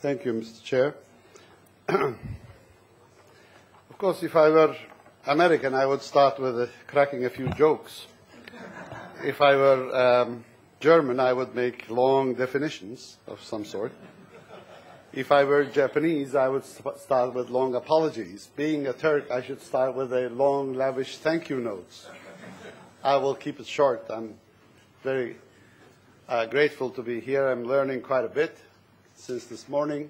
Thank you, Mr. Chair. Of course, if I were American, I would start with cracking a few jokes. If I were German, I would make long definitions of some sort. If I were Japanese, I would start with long apologies. Being a Turk, I should start with a long, lavish thank you notes. I will keep it short. I'm very grateful to be here. I'm learning quite a bit since this morning.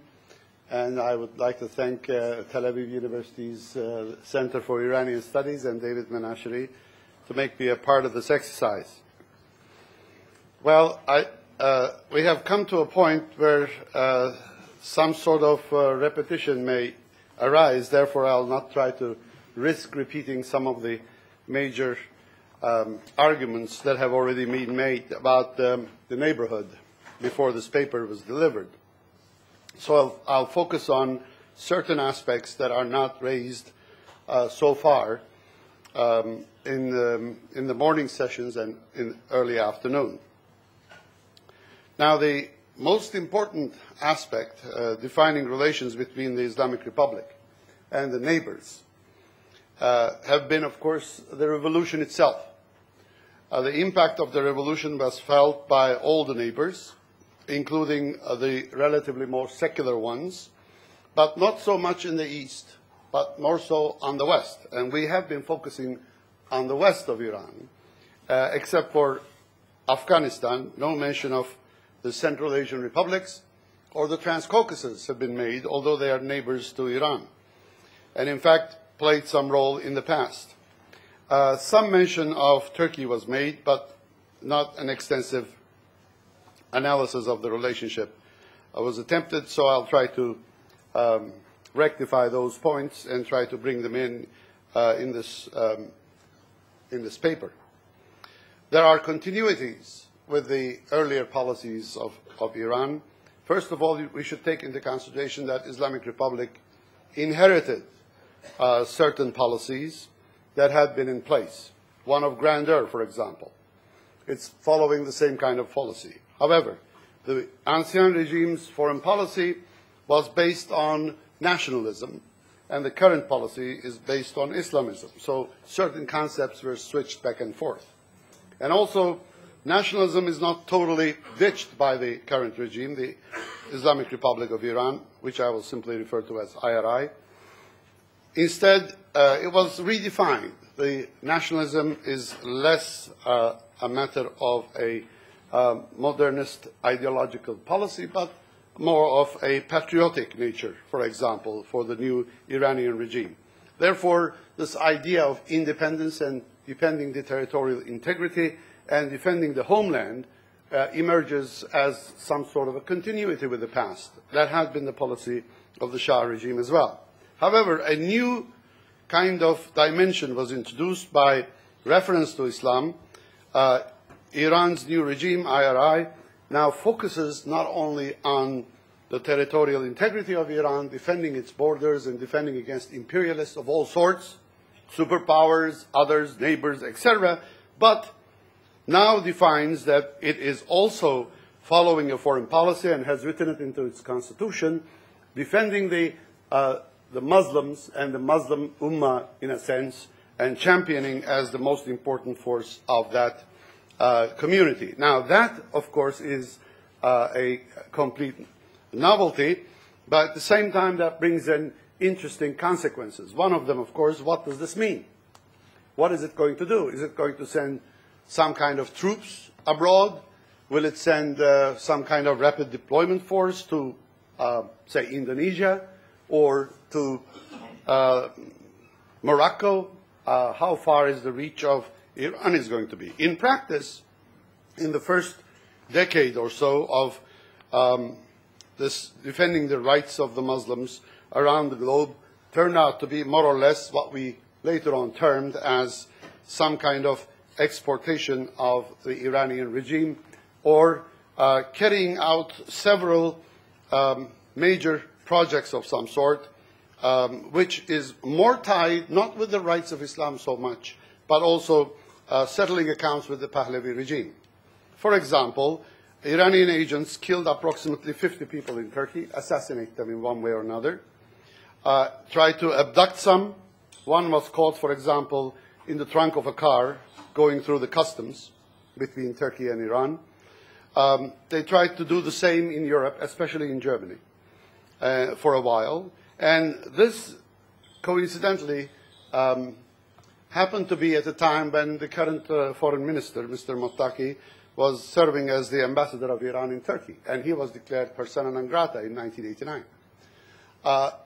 And I would like to thank Tel Aviv University's Center for Iranian Studies and David Menasheri to make me a part of this exercise. Well, we have come to a point where some sort of repetition may arise. Therefore, I'll not try to risk repeating some of the major arguments that have already been made about the neighborhood before this paper was delivered. So I'll focus on certain aspects that are not raised so far in the morning sessions and in early afternoon. Now, the most important aspect defining relations between the Islamic Republic and the neighbors have been, of course, the revolution itself. The impact of the revolution was felt by all the neighbors, including the relatively more secular ones, but not so much in the east, but more so on the west. And we have been focusing on the west of Iran, except for Afghanistan. No mention of the Central Asian republics or the Transcaucasus have been made, although they are neighbors to Iran, and in fact played some role in the past. Some mention of Turkey was made, but not an extensive analysis of the relationship was attempted, so I'll try to rectify those points and try to bring them in this paper. There are continuities with the earlier policies of Iran. First of all, we should take into consideration that Islamic Republic inherited certain policies that had been in place. One of grandeur, for example. It's following the same kind of policy. However, the ancien regime's foreign policy was based on nationalism, and the current policy is based on Islamism. So certain concepts were switched back and forth. And also, nationalism is not totally ditched by the current regime, the Islamic Republic of Iran, which I will simply refer to as IRI. Instead, it was redefined. The nationalism is less a matter of a modernist ideological policy, but more of a patriotic nature, for example, for the new Iranian regime. Therefore, this idea of independence and defending the territorial integrity and defending the homeland emerges as some sort of a continuity with the past. That had been the policy of the Shah regime as well. However, a new kind of dimension was introduced by reference to Islam. Iran's new regime, IRI, now focuses not only on the territorial integrity of Iran, defending its borders and defending against imperialists of all sorts, superpowers, others, neighbors, etc., but now defines that it is also following a foreign policy and has written it into its constitution, defending the Muslims and the Muslim Ummah, in a sense, and championing as the most important force of that community. Now, that, of course, is a complete novelty, but at the same time, that brings in interesting consequences. One of them, of course, what does this mean? What is it going to do? Is it going to send some kind of troops abroad? Will it send some kind of rapid deployment force to, say, Indonesia or to Morocco? How far is the reach of Iran is going to be? In practice, in the first decade or so of this defending the rights of the Muslims around the globe turned out to be more or less what we later on termed as some kind of exportation of the Iranian regime, or carrying out several major projects of some sort, which is more tied not with the rights of Islam so much, but also settling accounts with the Pahlavi regime. For example, Iranian agents killed approximately 50 people in Turkey, assassinated them in one way or another, tried to abduct some. One was caught, for example, in the trunk of a car going through the customs between Turkey and Iran. They tried to do the same in Europe, especially in Germany, for a while. And this, coincidentally, happened to be at a time when the current foreign minister, Mr. Mottaki, was serving as the ambassador of Iran in Turkey. And he was declared persona non grata in 1989.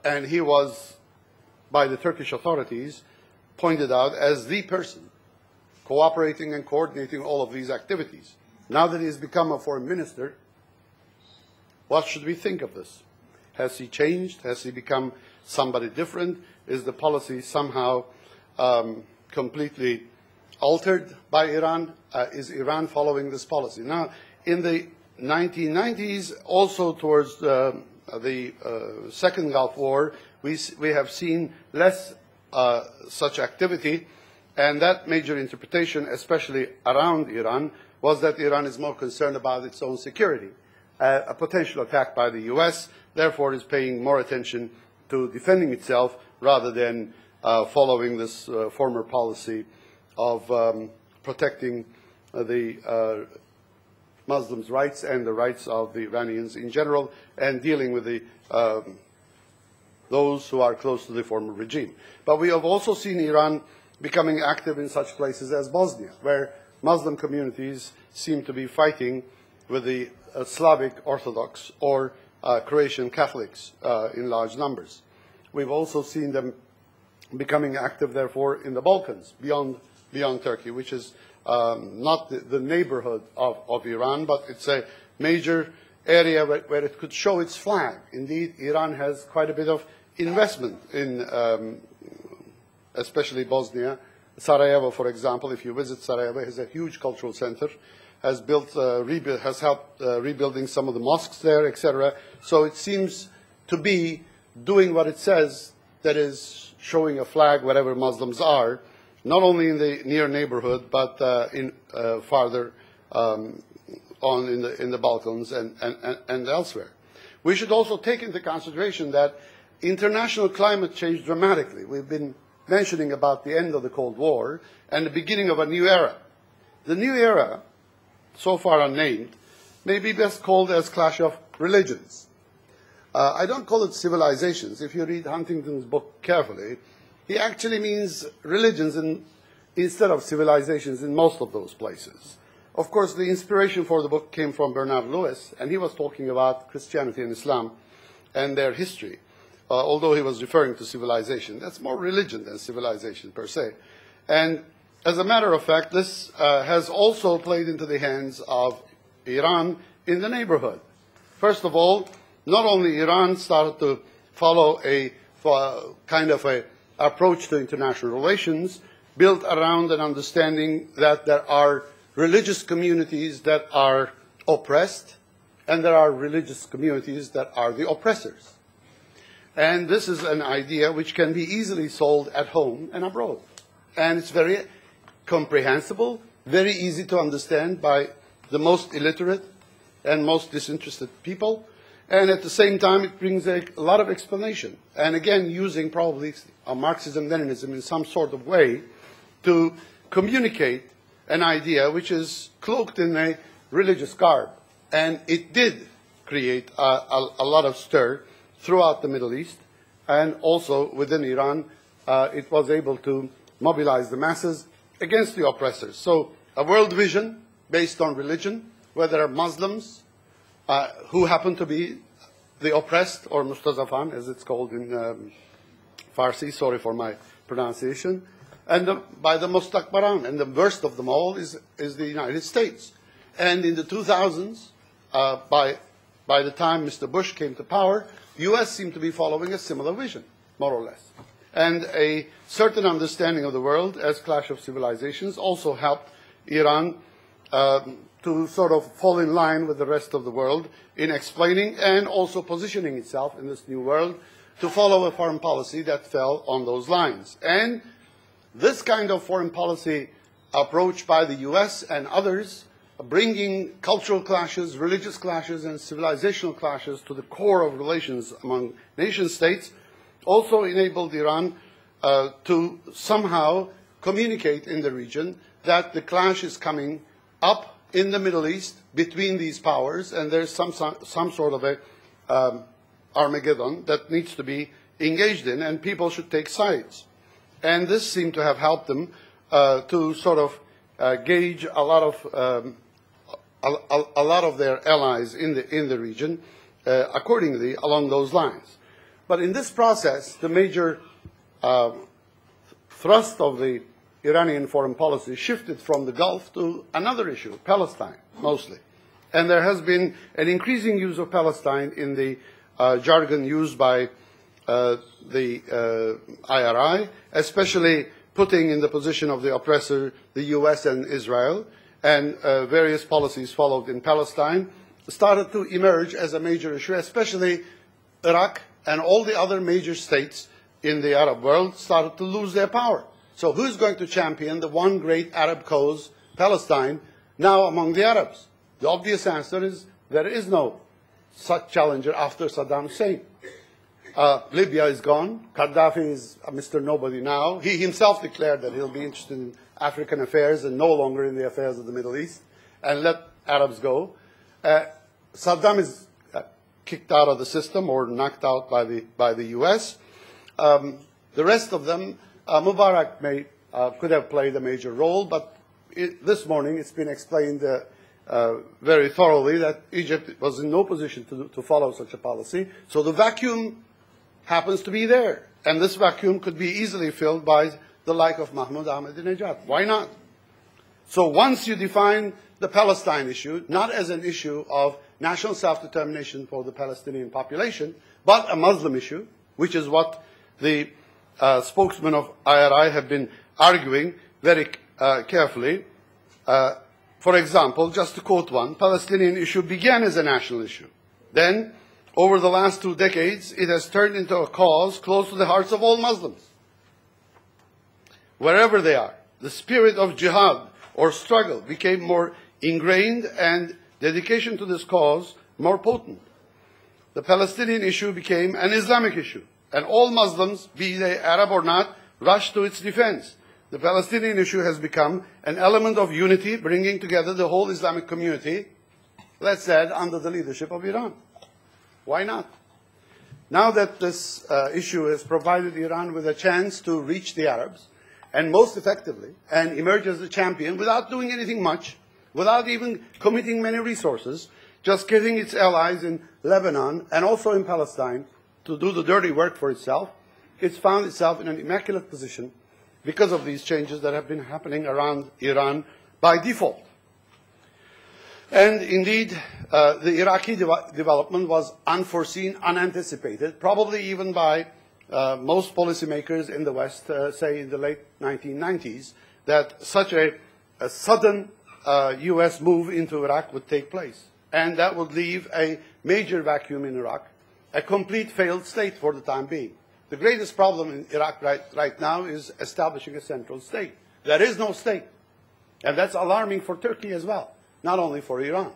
And he was, by the Turkish authorities, pointed out as the person cooperating and coordinating all of these activities. Now that he has become a foreign minister, what should we think of this? Has he changed? Has he become somebody different? Is the policy somehow completely altered by Iran? Is Iran following this policy? Now, in the 1990s, also towards the Second Gulf War, we have seen less such activity, and that major interpretation, especially around Iran, was that Iran is more concerned about its own security. A potential attack by the US, therefore, is paying more attention to defending itself rather than following this former policy of protecting the Muslims' rights and the rights of the Iranians in general, and dealing with the those who are close to the former regime. But we have also seen Iran becoming active in such places as Bosnia, where Muslim communities seem to be fighting with the Slavic Orthodox or Croatian Catholics in large numbers. We've also seen them becoming active, therefore, in the Balkans, beyond Turkey, which is not the neighborhood of Iran, but it's a major area where it could show its flag. Indeed, Iran has quite a bit of investment in especially Bosnia. Sarajevo, for example, if you visit Sarajevo, has a huge cultural center, has helped rebuilding some of the mosques there, etc. So it seems to be doing what it says, that is showing a flag wherever Muslims are, not only in the near neighborhood, but farther on in the Balkans and elsewhere. We should also take into consideration that international climate changed dramatically. We've been mentioning about the end of the Cold War and the beginning of a new era. The new era, so far unnamed, may be best called as clash of religions. I don't call it civilizations. If you read Huntington's book carefully, he actually means religions instead of civilizations in most of those places. Of course, the inspiration for the book came from Bernard Lewis, and he was talking about Christianity and Islam and their history, although he was referring to civilization. That's more religion than civilization per se. And as a matter of fact, this has also played into the hands of Iran in the neighborhood. First of all, not only Iran started to follow a kind of a approach to international relations built around an understanding that there are religious communities that are oppressed, and there are religious communities that are the oppressors. And this is an idea which can be easily sold at home and abroad. And it's very comprehensible, very easy to understand by the most illiterate and most disinterested people. And at the same time, it brings a lot of explanation. And again, using probably Marxism-Leninism in some sort of way to communicate an idea which is cloaked in a religious garb. And it did create a lot of stir throughout the Middle East, and also within Iran. It was able to mobilize the masses against the oppressors. So a world vision based on religion, where there are Muslims who happen to be the oppressed, or Mustazafan, as it's called in Farsi, sorry for my pronunciation, and by the Mustakbaran. And the worst of them all is the United States. And in the 2000s, by the time Mr. Bush came to power, U.S. seemed to be following a similar vision, more or less. And a certain understanding of the world as clash of civilizations also helped Iran to sort of fall in line with the rest of the world in explaining and also positioning itself in this new world to follow a foreign policy that fell on those lines. And this kind of foreign policy approach by the U.S. and others bringing cultural clashes, religious clashes, and civilizational clashes to the core of relations among nation states, also enabled Iran to somehow communicate in the region that the clash is coming up in the Middle East between these powers, and there's some sort of a Armageddon that needs to be engaged in, and people should take sides. And this seemed to have helped them to sort of gauge a lot of their allies in the region accordingly along those lines. But in this process, the major thrust of the Iranian foreign policy shifted from the Gulf to another issue, Palestine, mostly. And there has been an increasing use of Palestine in the jargon used by the IRI, especially putting in the position of the oppressor the US and Israel, and various policies followed in Palestine, started to emerge as a major issue, especially Iraq and all the other major states in the Arab world started to lose their power. So who's going to champion the one great Arab cause, Palestine, now among the Arabs? The obvious answer is there is no such challenger after Saddam Hussein. Libya is gone. Gaddafi is Mr. Nobody now. He himself declared that he'll be interested in African affairs and no longer in the affairs of the Middle East, and let Arabs go. Saddam is kicked out of the system or knocked out by the US. The rest of them, Mubarak could have played a major role, but this morning it's been explained very thoroughly that Egypt was in no position to follow such a policy. So the vacuum happens to be there. And this vacuum could be easily filled by the like of Mahmoud Ahmadinejad. Why not? So once you define the Palestine issue, not as an issue of national self-determination for the Palestinian population, but a Muslim issue, which is what the spokesman of IRI have been arguing very carefully. For example, just to quote one, Palestinian issue began as a national issue. Then, over the last 2 decades, it has turned into a cause close to the hearts of all Muslims. Wherever they are, the spirit of jihad or struggle became more ingrained and dedication to this cause more potent. The Palestinian issue became an Islamic issue, and all Muslims, be they Arab or not, rushed to its defense. The Palestinian issue has become an element of unity, bringing together the whole Islamic community, let's add, under the leadership of Iran. Why not? Now that this issue has provided Iran with a chance to reach the Arabs, and most effectively, and emerge as a champion without doing anything much, without even committing many resources, just getting its allies in Lebanon and also in Palestine to do the dirty work for itself, it's found itself in an immaculate position because of these changes that have been happening around Iran by default. And indeed, the Iraqi development was unforeseen, unanticipated, probably even by most policymakers in the West, say in the late 1990s, that such a sudden US move into Iraq would take place. And that would leave a major vacuum in Iraq, a complete failed state for the time being. The greatest problem in Iraq right now is establishing a central state. There is no state. And that's alarming for Turkey as well, not only for Iran.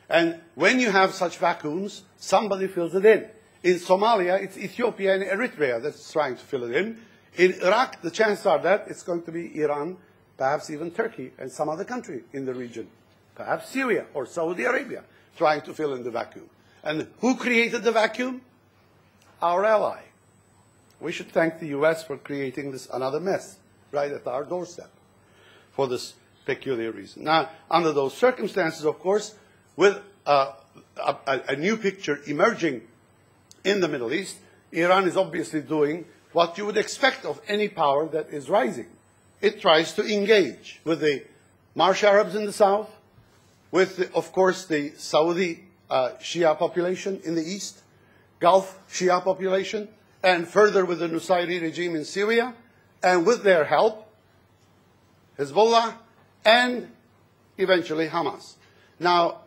And when you have such vacuums, somebody fills it in. In Somalia, it's Ethiopia and Eritrea that's trying to fill it in. In Iraq, the chances are that it's going to be Iran, perhaps even Turkey, and some other country in the region. Perhaps Syria or Saudi Arabia, trying to fill in the vacuum. And who created the vacuum? Our ally. We should thank the US for creating this another mess right at our doorstep for this peculiar reason. Now, under those circumstances, of course, with a new picture emerging in the Middle East, Iran is obviously doing what you would expect of any power that is rising. It tries to engage with the Marsh Arabs in the south, with, of course, the Saudi Shia population in the east, Gulf Shia population, and further with the Nusayri regime in Syria, and with their help, Hezbollah, and eventually Hamas. Now,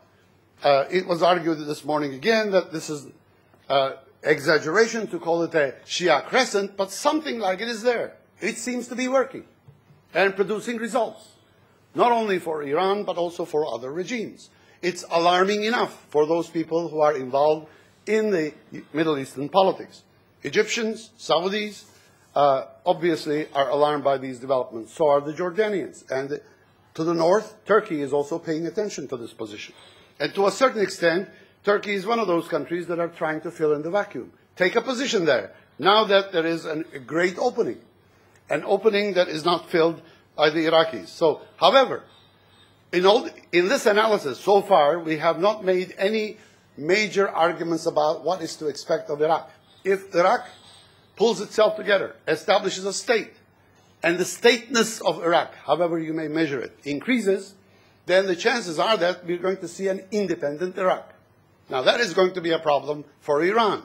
it was argued this morning again that this is exaggeration to call it a Shia crescent, but something like it is there. It seems to be working and producing results. not only for Iran, but also for other regimes. It's alarming enough for those people who are involved in the Middle Eastern politics. Egyptians, Saudis, obviously are alarmed by these developments. So are the Jordanians. And to the north, Turkey is also paying attention to this position. And to a certain extent, Turkey is one of those countries that are trying to fill in the vacuum. Take a position there. Now that there is a great opening, an opening that is not filled by the Iraqis. So, however, in this analysis so far, we have not made any major arguments about what is to expect of Iraq. If Iraq pulls itself together, establishes a state, and the stateness of Iraq, however you may measure it, increases, then the chances are that we're going to see an independent Iraq. Now, that is going to be a problem for Iran.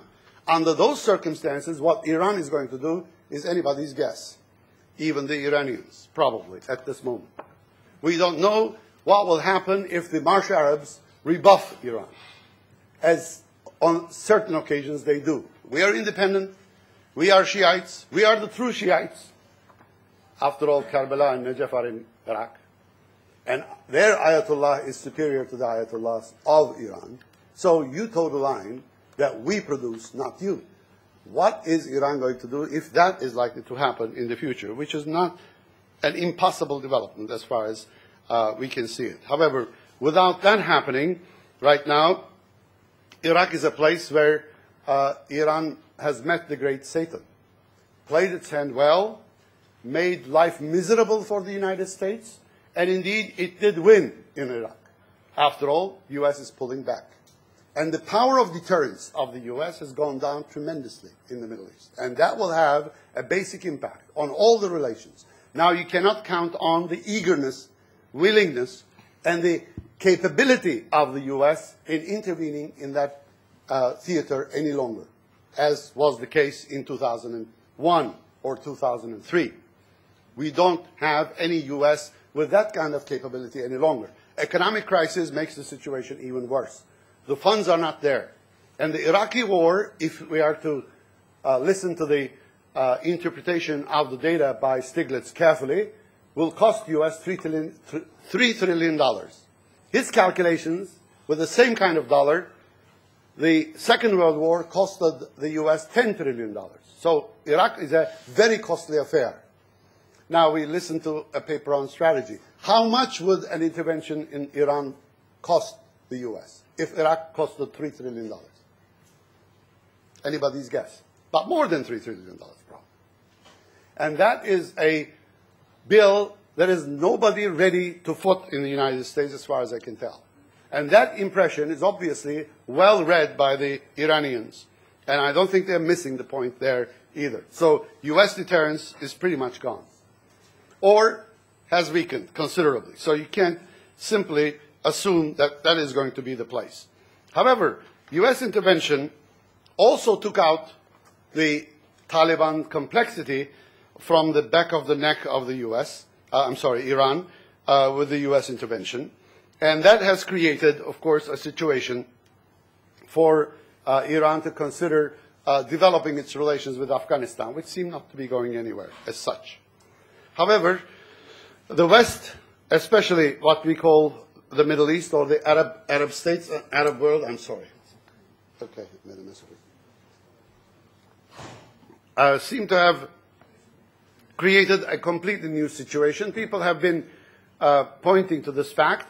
Under those circumstances, what Iran is going to do is anybody's guess, even the Iranians, probably, at this moment. We don't know what will happen if the Marsh Arabs rebuff Iran, as on certain occasions they do. We are independent. We are Shiites. We are the true Shiites. After all, Karbala and Najaf are in Iraq. And their Ayatollah is superior to the Ayatollahs of Iran. So you toe the line that we produce, not you. What is Iran going to do if that is likely to happen in the future, which is not an impossible development as far as we can see it. However, without that happening, right now, Iraq is a place where Iran has met the great Satan, played its hand well, made life miserable for the United States, and indeed it did win in Iraq. After all, the U.S. is pulling back. And the power of deterrence of the U.S. has gone down tremendously in the Middle East. And that will have a basic impact on all the relations. Now, you cannot count on the eagerness, willingness, and the capability of the U.S. in intervening in that theater any longer, as was the case in 2001 or 2003. We don't have any U.S. with that kind of capability any longer. Economic crisis makes the situation even worse. The funds are not there. And the Iraqi war, if we are to listen to the interpretation of the data by Stiglitz carefully, will cost U.S. $3 trillion. His calculations, with the same kind of dollar, the Second World War costed the U.S. $10 trillion. So Iraq is a very costly affair. Now we listen to a paper on strategy. How much would an intervention in Iran cost the U.S. if Iraq costed $3 trillion? Anybody's guess. But more than $3 trillion, probably. And that is a bill that is nobody ready to foot in the United States, as far as I can tell. And that impression is obviously well read by the Iranians. And I don't think they're missing the point there either. So U.S. deterrence is pretty much gone, or has weakened considerably. So you can't simply assume that that is going to be the place. However, U.S. intervention also took out the Taliban complexity from the back of the neck of the U.S., Iran, with the U.S. intervention. And that has created, of course, a situation for Iran to consider developing its relations with Afghanistan, which seem not to be going anywhere as such. However, the West, especially what we call the Middle East or the Arab states, Arab world, I'm sorry. Okay, made a mess of it. Seem to have created a completely new situation. People have been pointing to this fact.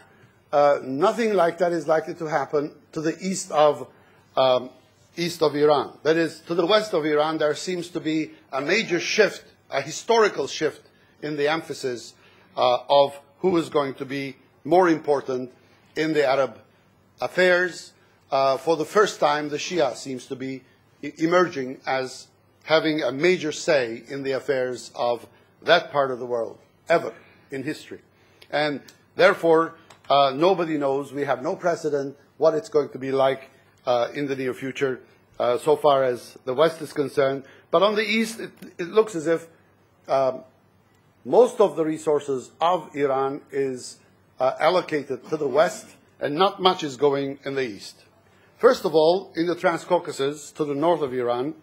Nothing like that is likely to happen to the east of Iran. That is, to the west of Iran, there seems to be a major shift, a historical shift in the emphasis of who is going to be more important in the Arab affairs. For the first time, the Shia seems to be emerging as having a major say in the affairs of that part of the world, ever in history. And therefore, nobody knows, we have no precedent what it's going to be like in the near future, so far as the West is concerned. But on the East, it looks as if most of the resources of Iran is allocated to the West, and not much is going in the East. First of all, in the Transcaucasus, to the north of Iran,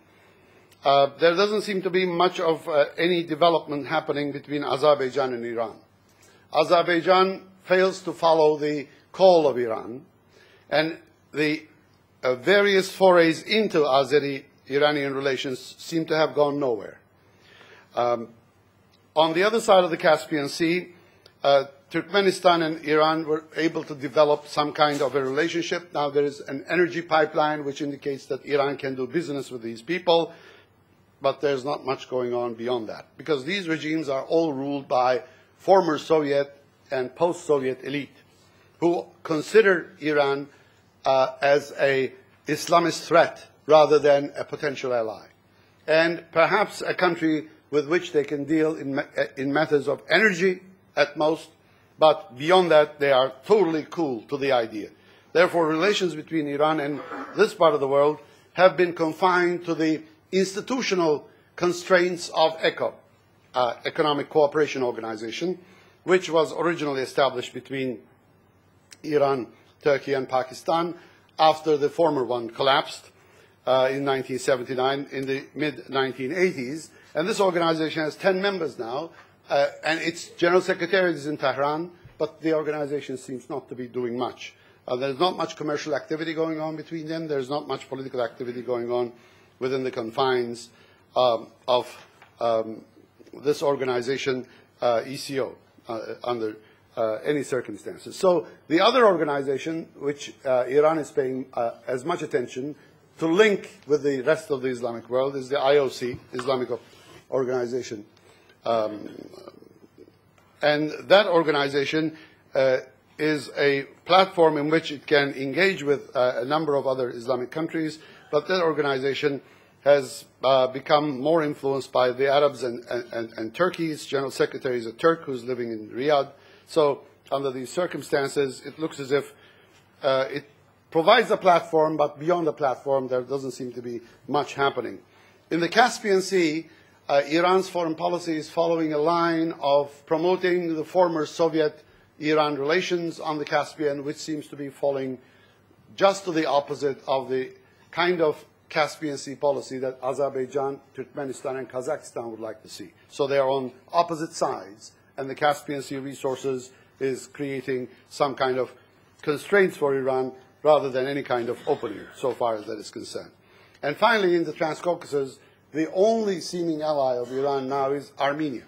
there doesn't seem to be much of any development happening between Azerbaijan and Iran. Azerbaijan fails to follow the call of Iran, and the various forays into Azeri-Iranian relations seem to have gone nowhere. On the other side of the Caspian Sea, Turkmenistan and Iran were able to develop some kind of a relationship. Now there is an energy pipeline which indicates that Iran can do business with these people, but there's not much going on beyond that, because these regimes are all ruled by former Soviet and post-Soviet elite who consider Iran as an Islamist threat rather than a potential ally, and perhaps a country with which they can deal in methods of energy at most, but beyond that they are totally cool to the idea. Therefore, relations between Iran and this part of the world have been confined to the institutional constraints of ECO, Economic Cooperation Organization, which was originally established between Iran, Turkey, and Pakistan after the former one collapsed in 1979, in the mid-1980s. And this organization has 10 members now, and its general secretariat is in Tehran, but the organization seems not to be doing much. There's not much commercial activity going on between them. There's not much political activity going on within the confines of this organization, ECO, under any circumstances. So the other organization, which Iran is paying as much attention to link with the rest of the Islamic world, is the IOC, Islamic Organization. And that organization is a platform in which it can engage with a number of other Islamic countries, but that organization has become more influenced by the Arabs and Turkey. Its general secretary is a Turk who's living in Riyadh. So under these circumstances, it looks as if it provides a platform, but beyond the platform, there doesn't seem to be much happening. In the Caspian Sea, Iran's foreign policy is following a line of promoting the former Soviet-Iran relations on the Caspian, which seems to be falling just to the opposite of the kind of Caspian Sea policy that Azerbaijan, Turkmenistan, and Kazakhstan would like to see. So they are on opposite sides, and the Caspian Sea resources is creating some kind of constraints for Iran rather than any kind of opening, so far as that is concerned. And finally, in the Transcaucasus, the only seeming ally of Iran now is Armenia,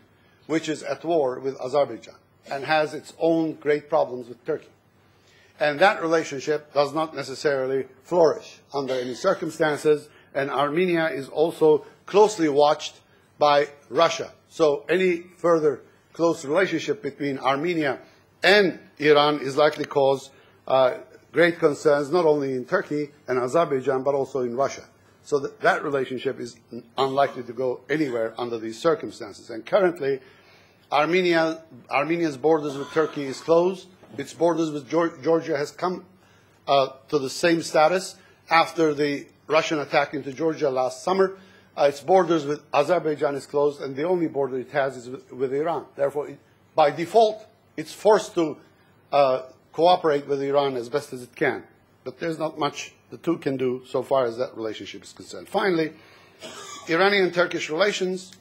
which is at war with Azerbaijan and has its own great problems with Turkey. And that relationship does not necessarily flourish under any circumstances, and Armenia is also closely watched by Russia. So any further close relationship between Armenia and Iran is likely to cause great concerns, not only in Turkey and Azerbaijan, but also in Russia. So that relationship is unlikely to go anywhere under these circumstances. And currently, Armenia's borders with Turkey is closed. Its borders with Georgia has come to the same status after the Russian attack into Georgia last summer. Its borders with Azerbaijan is closed, and the only border it has is with Iran. Therefore, by default, it's forced to cooperate with Iran as best as it can. But there's not much the two can do so far as that relationship is concerned. Finally, Iranian-Turkish relations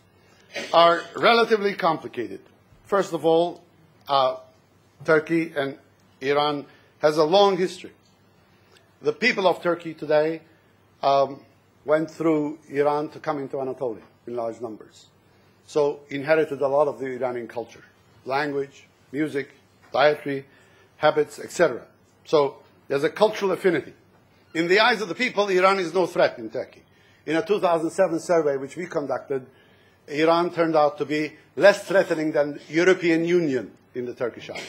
are relatively complicated. First of all, Turkey and Iran has a long history. The people of Turkey today went through Iran to come into Anatolia in large numbers. So inherited a lot of the Iranian culture, language, music, dietary habits, etc. So there's a cultural affinity. In the eyes of the people, Iran is no threat in Turkey. In a 2007 survey which we conducted, Iran turned out to be less threatening than the European Union in the Turkish eyes,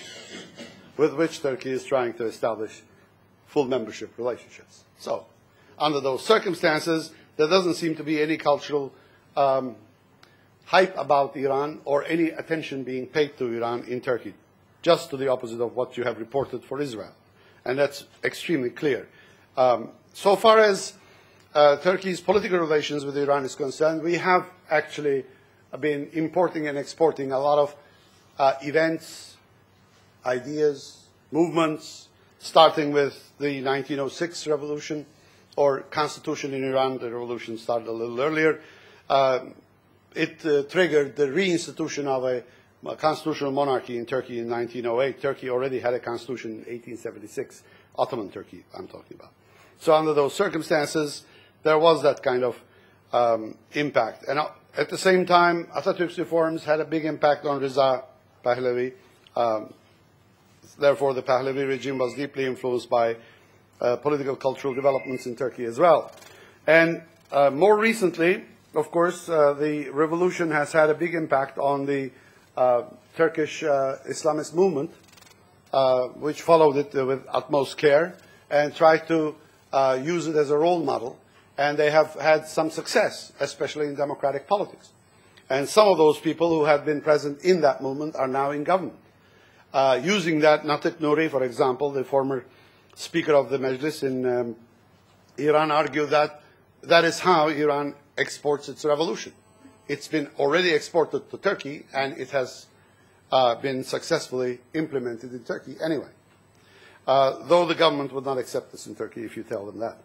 with which Turkey is trying to establish full membership relationships. So, under those circumstances, there doesn't seem to be any cultural hype about Iran or any attention being paid to Iran in Turkey, just to the opposite of what you have reported for Israel. And that's extremely clear. So far as Turkey's political relations with Iran is concerned, we have actually been importing and exporting a lot of events, ideas, movements, starting with the 1906 revolution or constitution in Iran. The revolution started a little earlier. It triggered the reinstitution of a constitutional monarchy in Turkey in 1908. Turkey already had a constitution in 1876, Ottoman Turkey I'm talking about. So under those circumstances, there was that kind of impact. And at the same time, Atatürk's reforms had a big impact on Reza Pahlavi. Therefore, the Pahlavi regime was deeply influenced by political, cultural developments in Turkey as well. And more recently, of course, the revolution has had a big impact on the Turkish Islamist movement, which followed it with utmost care and tried to use it as a role model. And they have had some success, especially in democratic politics. And some of those people who have been present in that movement are now in government. Using that, Natik Nouri, for example, the former Speaker of the Majlis in Iran, argued that that is how Iran exports its revolution. It's been already exported to Turkey, and it has been successfully implemented in Turkey anyway. Though the government would not accept this in Turkey if you tell them that.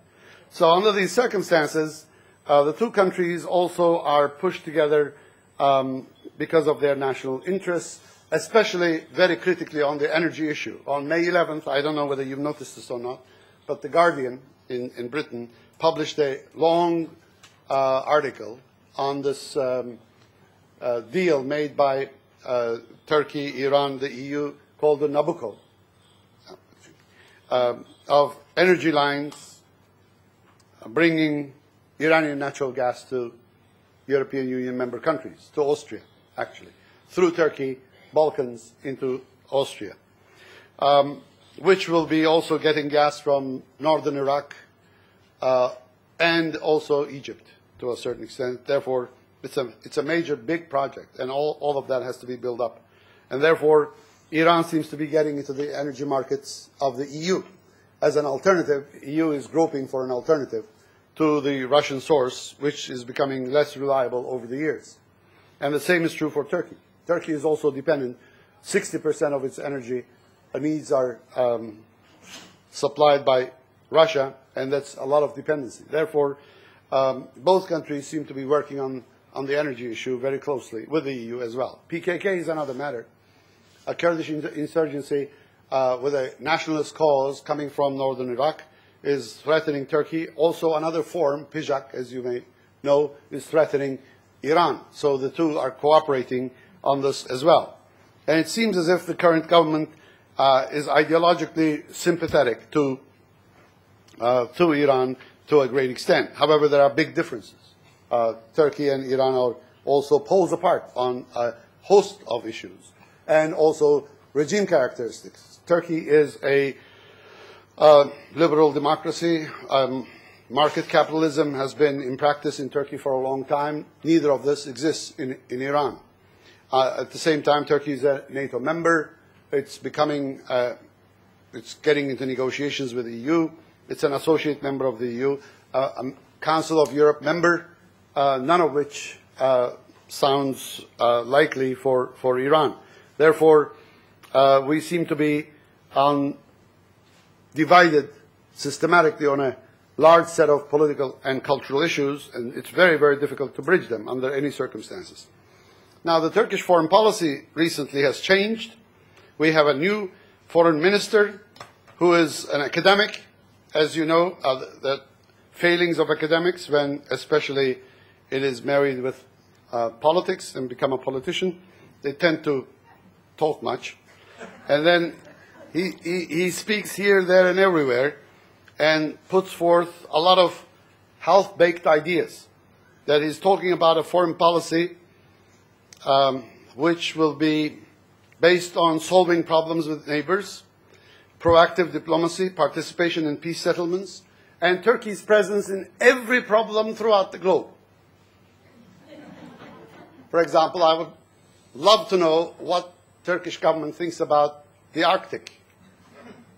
So under these circumstances, the two countries also are pushed together because of their national interests, especially very critically on the energy issue. On May 11th, I don't know whether you've noticed this or not, but The Guardian in Britain published a long article on this deal made by Turkey, Iran, the EU, called the Nabucco, of energy lines bringing Iranian natural gas to European Union member countries, to Austria, actually, through Turkey, Balkans, into Austria, which will be also getting gas from northern Iraq and also Egypt to a certain extent. Therefore, it's a major, big project, and all of that has to be built up. And therefore, Iran seems to be getting into the energy markets of the EU. As an alternative, EU is groping for an alternative to the Russian source, which is becoming less reliable over the years. And the same is true for Turkey. Turkey is also dependent. 60% of its energy needs are supplied by Russia, and that's a lot of dependency. Therefore, both countries seem to be working on the energy issue very closely with the EU as well. PKK is another matter. A Kurdish insurgency with a nationalist cause coming from northern Iraq is threatening Turkey. Also another form, PJAK, as you may know, is threatening Iran. So the two are cooperating on this as well. And it seems as if the current government is ideologically sympathetic to Iran to a great extent. However, there are big differences. Turkey and Iran are also poles apart on a host of issues, and also regime characteristics. Turkey is a liberal democracy. Market capitalism has been in practice in Turkey for a long time. Neither of this exists in Iran. At the same time, Turkey is a NATO member. It's becoming, it's getting into negotiations with the EU. It's an associate member of the EU, a Council of Europe member, none of which sounds likely for Iran. Therefore, we seem to be divided systematically on a large set of political and cultural issues, and it's very, very difficult to bridge them under any circumstances. Now, the Turkish foreign policy recently has changed. We have a new foreign minister who is an academic. As you know, the failings of academics, when especially it is married with politics and become a politician, they tend to talk much. And then he speaks here, there, and everywhere, and puts forth a lot of half-baked ideas. That he's talking about a foreign policy which will be based on solving problems with neighbors, proactive diplomacy, participation in peace settlements, and Turkey's presence in every problem throughout the globe. For example, I would love to know what Turkish government thinks about the Arctic,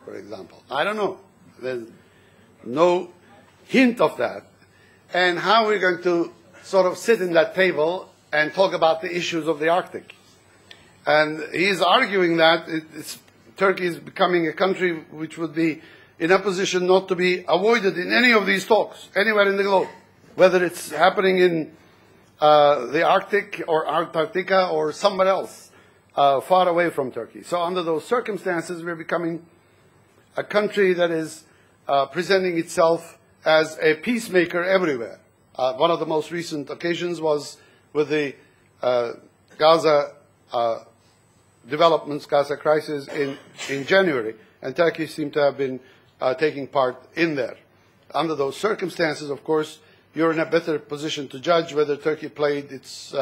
for example. I don't know. There's no hint of that. And how we're going to sort of sit in that table and talk about the issues of the Arctic. And he's arguing that Turkey is becoming a country which would be in a position not to be avoided in any of these talks, anywhere in the globe, whether it's happening in the Arctic or Antarctica or somewhere else. far away from Turkey. So under those circumstances, we're becoming a country that is presenting itself as a peacemaker everywhere. One of the most recent occasions was with the Gaza developments, Gaza crisis in January, and Turkey seemed to have been taking part in there. Under those circumstances, of course, you're in a better position to judge whether Turkey played its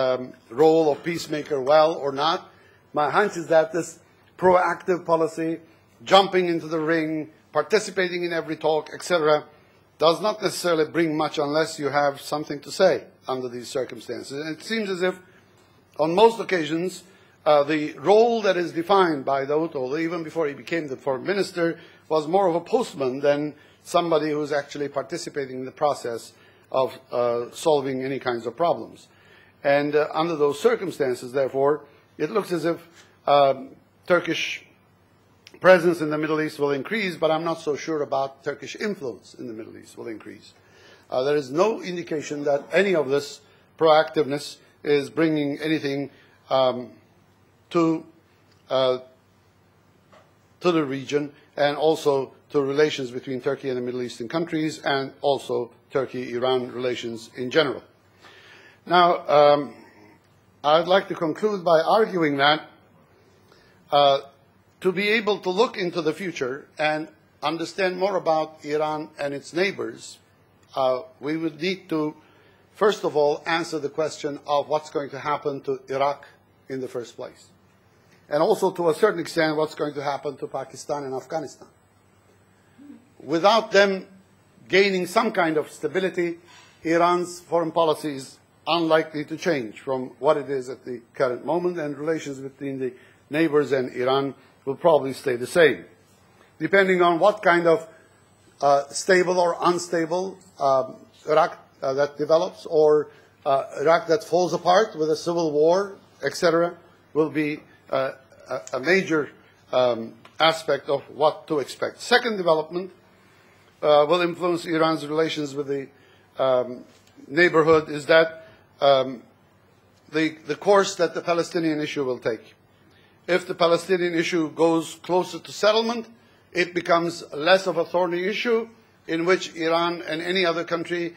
role of peacemaker well or not. My hunch is that this proactive policy, jumping into the ring, participating in every talk, etc., does not necessarily bring much unless you have something to say under these circumstances. And it seems as if, on most occasions, the role that is defined by Davutoğlu, even before he became the foreign minister, was more of a postman than somebody who's actually participating in the process of solving any kinds of problems. And under those circumstances, therefore, it looks as if Turkish presence in the Middle East will increase, but I'm not so sure about Turkish influence in the Middle East will increase. There is no indication that any of this proactiveness is bringing anything to the region, and also to relations between Turkey and the Middle Eastern countries, and also Turkey-Iran relations in general. Now, I'd like to conclude by arguing that to be able to look into the future and understand more about Iran and its neighbors, we would need to, first of all, answer the question of what's going to happen to Iraq in the first place. And also, to a certain extent, what's going to happen to Pakistan and Afghanistan. Without them gaining some kind of stability, Iran's foreign policy is unlikely to change from what it is at the current moment, and relations between the neighbors and Iran will probably stay the same. Depending on what kind of stable or unstable Iraq that develops, or Iraq that falls apart with a civil war, etc., will be a major aspect of what to expect. Second development will influence Iran's relations with the neighborhood is that the course that the Palestinian issue will take. If the Palestinian issue goes closer to settlement, it becomes less of a thorny issue in which Iran and any other country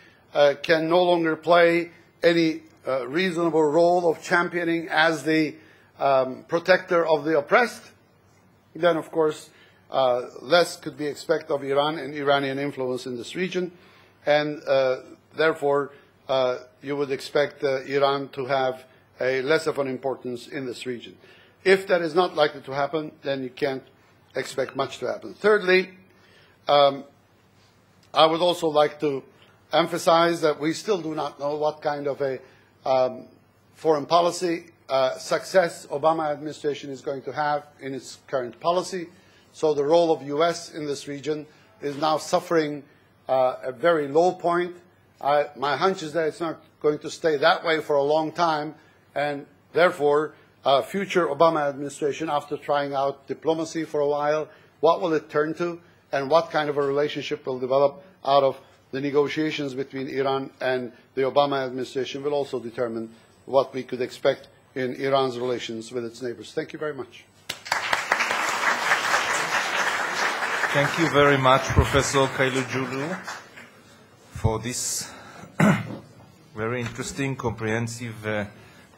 can no longer play any reasonable role of championing as the protector of the oppressed. Then, of course, less could be expected of Iran and Iranian influence in this region, and therefore you would expect Iran to have a less of an importance in this region. If that is not likely to happen, then you can't expect much to happen. Thirdly, I would also like to emphasize that we still do not know what kind of a foreign policy success Obama administration is going to have in its current policy. So the role of U.S. in this region is now suffering a very low point. My hunch is that it's not going to stay that way for a long time, and therefore future Obama administration, after trying out diplomacy for a while, what will it turn to, and what kind of a relationship will develop out of the negotiations between Iran and the Obama administration will also determine what we could expect in Iran's relations with its neighbors. Thank you very much. Thank you very much, Professor Kilioglu, for this very interesting, comprehensive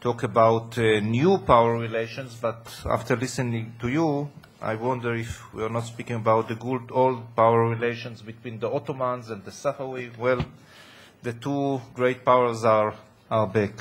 talk about new power relations. But after listening to you, I wonder if we are not speaking about the good old power relations between the Ottomans and the Safavids. Well, the two great powers are back.